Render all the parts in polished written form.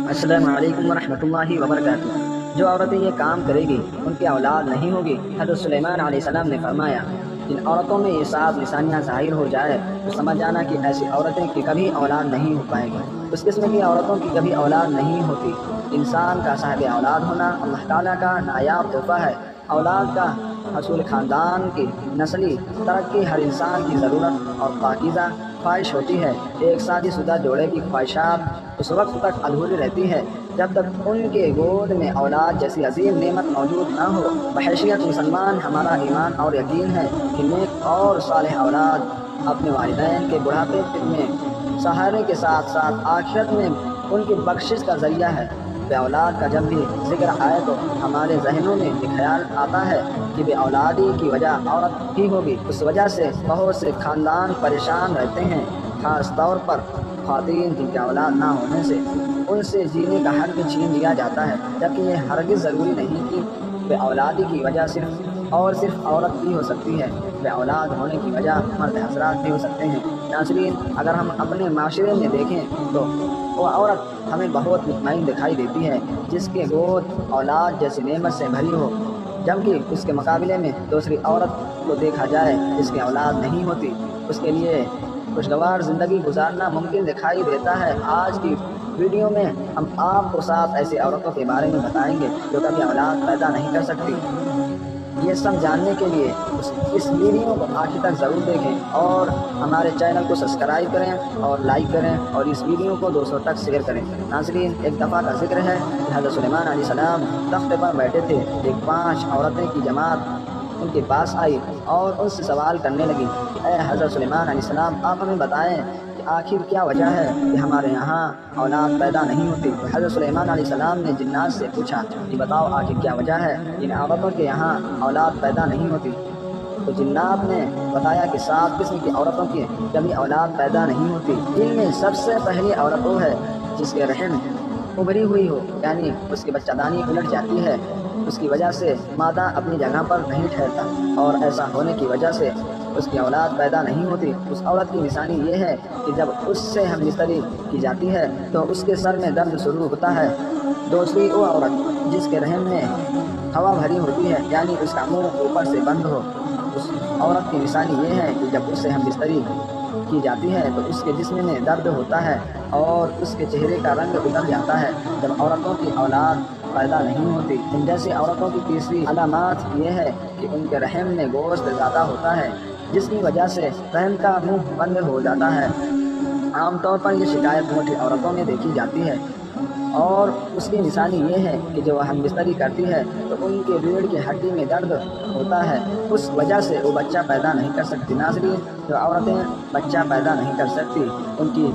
السلام علیکم ورحمۃ اللہ وبرکاتہ۔ جو عورتیں یہ کام کرے گی ان کی اولاد نہیں ہوگی۔ حضرت سلیمان علیہ السلام نے فرمایا، جن عورتوں میں یہ 7 نشانیاں ظاہر ہو جائے تو سمجھ جانا کہ ایسی عورتیں کی کبھی اولاد نہیں ہو پائے گی۔ اس قسم کی عورتوں کی کبھی اولاد نہیں ہوتی۔ انسان کا صاحب اولاد ہونا اللہ تعالیٰ کا نایاب تحفہ ہے۔ اولاد کا حصول خاندان کی نسلی ترقی ہر انسان کی ضرورت اور پاکیزہ خواہش ہوتی ہے۔ ایک شادی شدہ جوڑے کی خواہشات اس وقت تک ادھوری رہتی ہے جب تک ان کے گود میں اولاد جیسی عظیم نعمت موجود نہ ہو۔ بحیثیت مسلمان ہمارا ایمان اور یقین ہے کہ نیک اور صالح اولاد اپنے والدین کے بڑھاپے میں سہارے کے ساتھ ساتھ آخرت میں ان کی بخشش کا ذریعہ ہے۔ بے اولاد کا جب بھی ذکر آئے تو ہمارے ذہنوں میں یہ خیال آتا ہے کہ بے اولادی کی وجہ عورت ہی ہوگی۔ اس وجہ سے بہت سے خاندان پریشان رہتے ہیں، خاص طور پر خواتین جن کی اولاد نہ ہونے سے ان سے جینے کا حق بھی چھین لیا جاتا ہے، جبکہ یہ ہرگز ضروری نہیں کہ بے اولادی کی وجہ صرف عورت ہی ہو سکتی ہے۔ بے اولاد ہونے کی وجہ مرد حضرات بھی ہو سکتے ہیں۔ ناظرین، اگر ہم اپنے معاشرے میں دیکھیں تو وہ عورت ہمیں بہت مطمئن دکھائی دیتی ہے جس کے گود اولاد جیسی نعمت سے بھری ہو، جبکہ اس کے مقابلے میں دوسری عورت کو دیکھا جائے جس کی اولاد نہیں ہوتی، اس کے لیے خوشگوار زندگی گزارنا ممکن دکھائی دیتا ہے۔ آج کی ویڈیو میں ہم آپ کو 7 ایسی عورتوں کے بارے میں بتائیں گے جو کبھی اولاد پیدا نہیں کر سکتی۔ یہ سب جاننے کے لیے اس ویڈیو کو آخر تک ضرور دیکھیں اور ہمارے چینل کو سبسکرائب کریں اور لائک کریں اور اس ویڈیو کو دوستوں تک شیئر کریں۔ ناظرین، ایک دفعہ کا ذکر ہے کہ حضرت سلیمان علیہ السلام تخت پر بیٹھے تھے۔ ایک 5 عورتیں کی جماعت ان کے پاس آئی اور ان سے سوال کرنے لگی کہ اے حضرت سلیمان علیہ السلام، آپ ہمیں بتائیں کہ آخر کیا وجہ ہے کہ ہمارے یہاں اولاد پیدا نہیں ہوتی۔ تو حضرت سلیمان علیہ السلام نے جنات سے پوچھا کہ بتاؤ آخر کیا وجہ ہے ان عورتوں کے یہاں اولاد پیدا نہیں ہوتی۔ تو جنات نے بتایا کہ 7 قسم کی عورتوں کی کبھی اولاد پیدا نہیں ہوتی۔ ان میں سب سے پہلی عورت وہ ہے جس کے رحم ابھری ہوئی ہو، یعنی اس کی بچہ دانی الٹ جاتی ہے، اس کی وجہ سے مادہ اپنی جگہ پر نہیں ٹھہرتا اور ایسا ہونے کی وجہ سے اس کی اولاد پیدا نہیں ہوتی۔ اس عورت کی نشانی یہ ہے کہ جب اس سے ہم بستری کی جاتی ہے تو اس کے سر میں درد شروع ہوتا ہے۔ دوسری وہ عورت جس کے رحم میں ہوا بھری ہوتی ہے، یعنی اس کا منہ اوپر سے بند ہو، اس عورت کی نشانی یہ ہے کہ جب اس سے ہم بستری کی جاتی ہے تو اس کے جسم میں درد ہوتا ہے اور اس کے چہرے کا رنگ اتر جاتا ہے۔ جب عورتوں کی اولاد پیدا نہیں ہوتی، ان جیسی عورتوں کی تیسری علامات یہ ہے کہ ان کے رحم میں گوشت زیادہ ہوتا ہے جس کی وجہ سے رحم کا منہ بند ہو جاتا ہے۔ عام طور پر یہ شکایت موٹی عورتوں میں دیکھی جاتی ہے اور اس کی نشانی یہ ہے کہ جو ہم بستری کرتی ہے تو ان کے ریڑھ کی ہڈی میں درد ہوتا ہے، اس وجہ سے وہ بچہ پیدا نہیں کر سکتی۔ ناظرین، جو عورتیں بچہ پیدا نہیں کر سکتی ان کی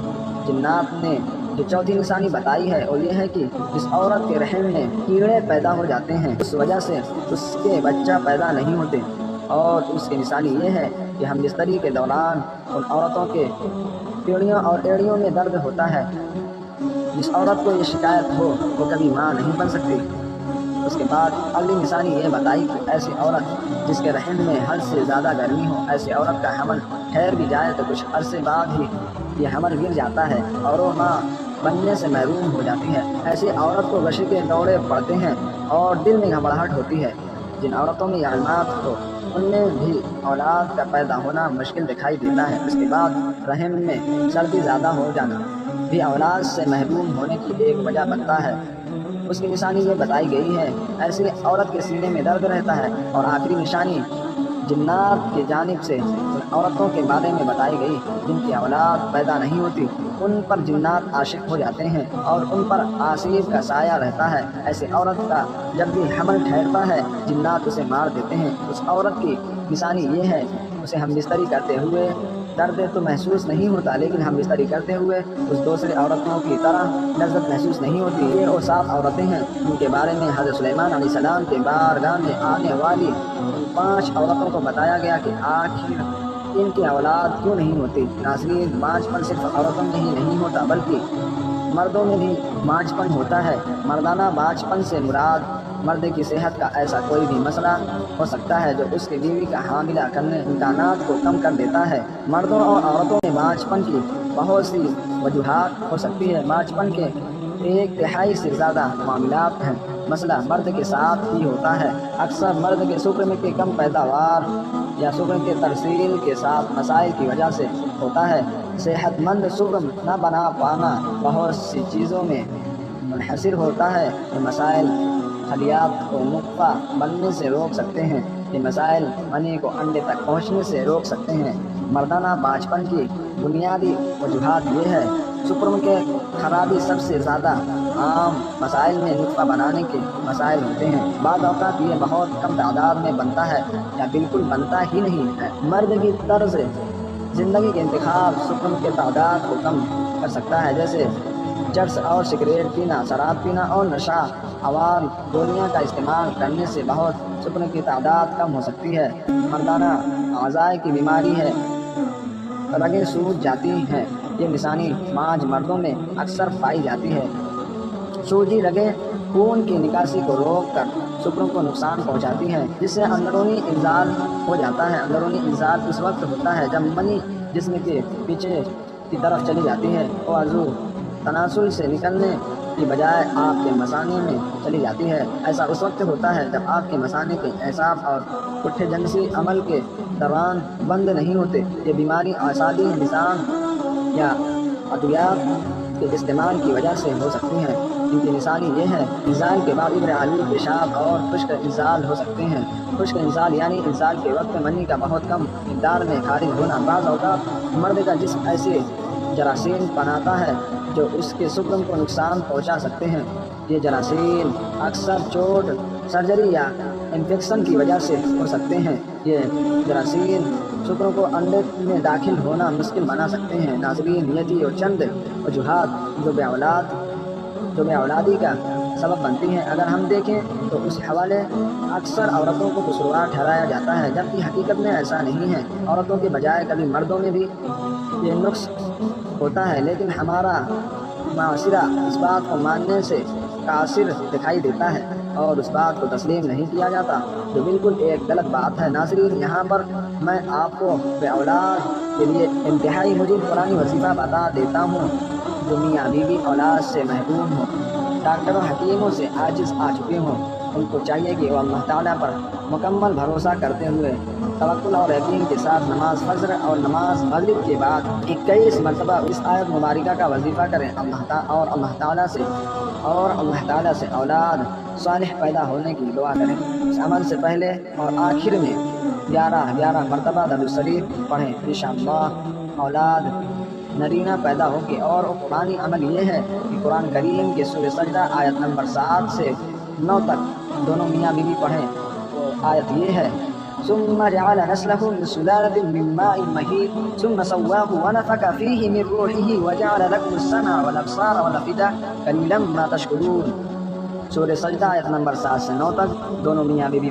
جنات نے جو چوتھی نشانی بتائی ہے وہ یہ ہے کہ جس عورت کے رحم میں کیڑے پیدا ہو جاتے ہیں اس وجہ سے اس کے بچہ پیدا نہیں ہوتے، اور اس کی نشانی یہ ہے کہ ہم بستری کے دوران ان عورتوں کے پیڑیوں اور ایڑیوں میں درد ہوتا ہے۔ جس عورت کو یہ شکایت ہو وہ کبھی ماں نہیں بن سکتی۔ اس کے بعد اگلی نشانی یہ بتائی کہ ایسی عورت جس کے رحم میں حد سے زیادہ گرمی ہو، ایسی عورت کا حمل ٹھہر بھی جائے تو کچھ عرصے بعد ہی یہ حمل گر جاتا ہے اور وہ ماں بننے سے محروم ہو جاتی ہے۔ ایسی عورت کو غشی کے دورے پڑتے ہیں اور دل میں گھبراہٹ ہوتی ہے۔ جن عورتوں میں یہ علامات ہو ان میں بھی اولاد کا پیدا ہونا مشکل دکھائی دیتا ہے۔ اس کے بعد رحم میں سردی زیادہ ہو جانا بھی اولاد سے محروم ہونے کی ایک وجہ بنتا ہے۔ اس کی نشانی یہ بتائی گئی ہے، ایسی عورت کے سینے میں درد رہتا ہے۔ اور آخری نشانی جنات کی جانب سے ان عورتوں کے بارے میں بتائی گئی جن کی اولاد پیدا نہیں ہوتی، ان پر جنات عاشق ہو جاتے ہیں اور ان پر آصف کا سایہ رہتا ہے۔ ایسی عورت کا جب بھی حمل ٹھہرتا ہے جنات اسے مار دیتے ہیں۔ اس عورت کی نشانی یہ ہے، اسے ہم بستری کرتے ہوئے درد تو محسوس نہیں ہوتا، لیکن ہم بستری کرتے ہوئے اس دوسری عورتوں کی طرح لذت محسوس نہیں ہوتی۔ یہ وہ 7 عورتیں ہیں جن کے بارے میں حضرت سلیمان علیہ السلام کے بارگاہ میں آنے والی ان 5 عورتوں کو بتایا گیا کہ آخر ان کی اولاد کیوں نہیں ہوتی۔ ناظرین، 5 پن صرف عورتوں میں ہی نہیں ہوتا بلکہ مردوں میں بھی 5 پن ہوتا ہے۔ مردانہ 5 پن سے مراد مرد کی صحت کا ایسا کوئی بھی مسئلہ ہو سکتا ہے جو اس کی بیوی کا حاملہ کرنے امکانات کو کم کر دیتا ہے۔ مردوں اور عورتوں میں 5 پن کی بہت سی وجوہات ہو سکتی ہے۔ 5 پن کے 1/3 سے زیادہ معاملات ہیں۔ مسئلہ مرد کے ساتھ ہی ہوتا ہے۔ اکثر مرد کے شکر کی کم پیداوار یا شکر کے ترسیل کے ساتھ مسائل کی وجہ سے ہوتا ہے۔ صحت مند شکر نہ بنا پانا بہت سی چیزوں میں منحصر ہوتا ہے۔ یہ مسائل خلیات کو نطفہ بننے سے روک سکتے ہیں۔ یہ مسائل منی کو انڈے تک پہنچنے سے روک سکتے ہیں۔ مردانہ باچپن کی بنیادی وجوہات یہ ہے۔ سپرم کے خرابی سب سے زیادہ عام مسائل میں نطفہ بنانے کے مسائل ہوتے ہیں۔ بعض اوقات یہ بہت کم تعداد میں بنتا ہے یا بالکل بنتا ہی نہیں ہے۔ مرد کی طرز زندگی کے انتخاب سپرم کے تعداد کو کم کر سکتا ہے، جیسے چرس اور سگریٹ پینا، شراب پینا اور نشہ آور گولیاں کا استعمال کرنے سے بہت سپرم کی تعداد کم ہو سکتی ہے۔ مردانہ اعضاء کی بیماری ہے، رگیں سوج جاتی ہیں۔ یہ نشانی بعض مردوں میں اکثر پائی جاتی ہے۔ سوجی رگیں خون کی نکاسی کو روک کر سپرم کو نقصان پہنچاتی ہیں، جس سے اندرونی انزال ہو جاتا ہے۔ اندرونی انزال اس وقت ہوتا ہے جب منی جسم کے پیچھے کی طرف چلی جاتی ہے اور عضو تناسل سے نکلنے کی بجائے آپ کے مثانے میں چلی جاتی ہے۔ ایسا اس وقت ہوتا ہے جب آپ کے مثانے کے اعصاب اور پٹھے جنسی عمل کے دوران بند نہیں ہوتے۔ یہ بیماری اعصابی نظام یا ادویات کے استعمال کی وجہ سے ہو سکتی ہیں۔ ان کی نشانی یہ ہے: انزال کے بعد ابر آلود پیشاب اور خشک انزال ہو سکتے ہیں۔ خشک انزال یعنی انزال کے وقت منی کا بہت کم مقدار میں خارج ہونا۔ بعض اوقات مرد کا جسم ایسے جراثیم بناتا ہے جو اس کے سپرم کو نقصان پہنچا سکتے ہیں۔ یہ جراثیم اکثر چوٹ، سرجری یا انفیکشن کی وجہ سے ہو سکتے ہیں۔ یہ جراثیم سپرم کو انڈے میں داخل ہونا مشکل بنا سکتے ہیں۔ ناظرین، یہ تھی اور چند وجوہات جو بے اولادی کا سبب بنتی ہیں۔ اگر ہم دیکھیں تو اس حوالے اکثر عورتوں کو قصوروار ٹھہرایا جاتا ہے، جبکہ حقیقت میں ایسا نہیں ہے۔ عورتوں کے بجائے کبھی مردوں میں بھی یہ نقص ہوتا ہے، لیکن ہمارا معاشرہ اس بات کو ماننے سے قاصر دکھائی دیتا ہے اور اس بات کو تسلیم نہیں کیا جاتا، جو بالکل ایک غلط بات ہے۔ ناظرین، یہاں پر میں آپ کو بے اولاد کے لیے انتہائی مجید قرآنی وظیفہ بتا دیتا ہوں جو میاں بیوی اولاد سے محروم ہوں، ڈاکٹروں حکیموں سے عاجز آ چکے ہوں۔ ان کو چاہیے کہ وہ اللہ تعالیٰ پر مکمل بھروسہ کرتے ہوئے توکل اور یقین کے ساتھ نماز فجر اور نماز مغرب کے بعد 21 مرتبہ اس آیت مبارکہ کا وظیفہ کریں اللہ تعالیٰ سے اولاد صالح پیدا ہونے کی دعا کریں۔ اس عمل سے پہلے اور آخر میں 11 مرتبہ درود شریف پڑھیں۔ انشاءاللہ اولاد نرینہ پیدا ہوگی۔ اور قرآنی عمل یہ ہے کہ قرآن کریم کے سورہ سجدہ آیت نمبر 7 سے 9 تک دونوں میاں بیوی پڑھیں۔ تو آیت یہ ہے: ثم جعل نسله من سلالة من ماء مهين ثم سواه ونفخ فيه من روحه وجعل لكم السمع والأبصار والأفئدة قليلا ما تشكرون۔ سورہ سجدہ آیت نمبر 7 سے 9 تک دونوں میاں بیوی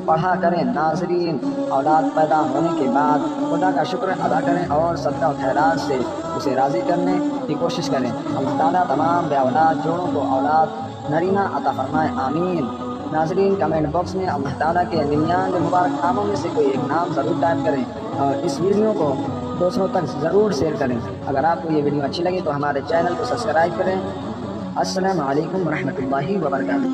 پڑھا کریں۔ ناظرین، اولاد پیدا ہونے کے بعد خدا کا شکر ادا کریں اور صدقہ و خیرات سے اسے راضی کرنے کی کوشش کریں۔ اللہ تعالیٰ تمام بے اولاد جوڑوں کو اولاد نرینہ عطا فرمائے، آمین۔ ناظرین، کمنٹ باکس میں اللہ تعالیٰ کے 99 مبارک ناموں میں سے کوئی ایک نام ضرور ٹائپ کریں اور اس ویڈیو کو دوسروں تک ضرور شیئر کریں۔ اگر آپ کو یہ ویڈیو اچھی لگے تو ہمارے چینل کو سبسکرائب کریں۔ السلام علیکم ورحمۃ اللہ وبرکاتہ۔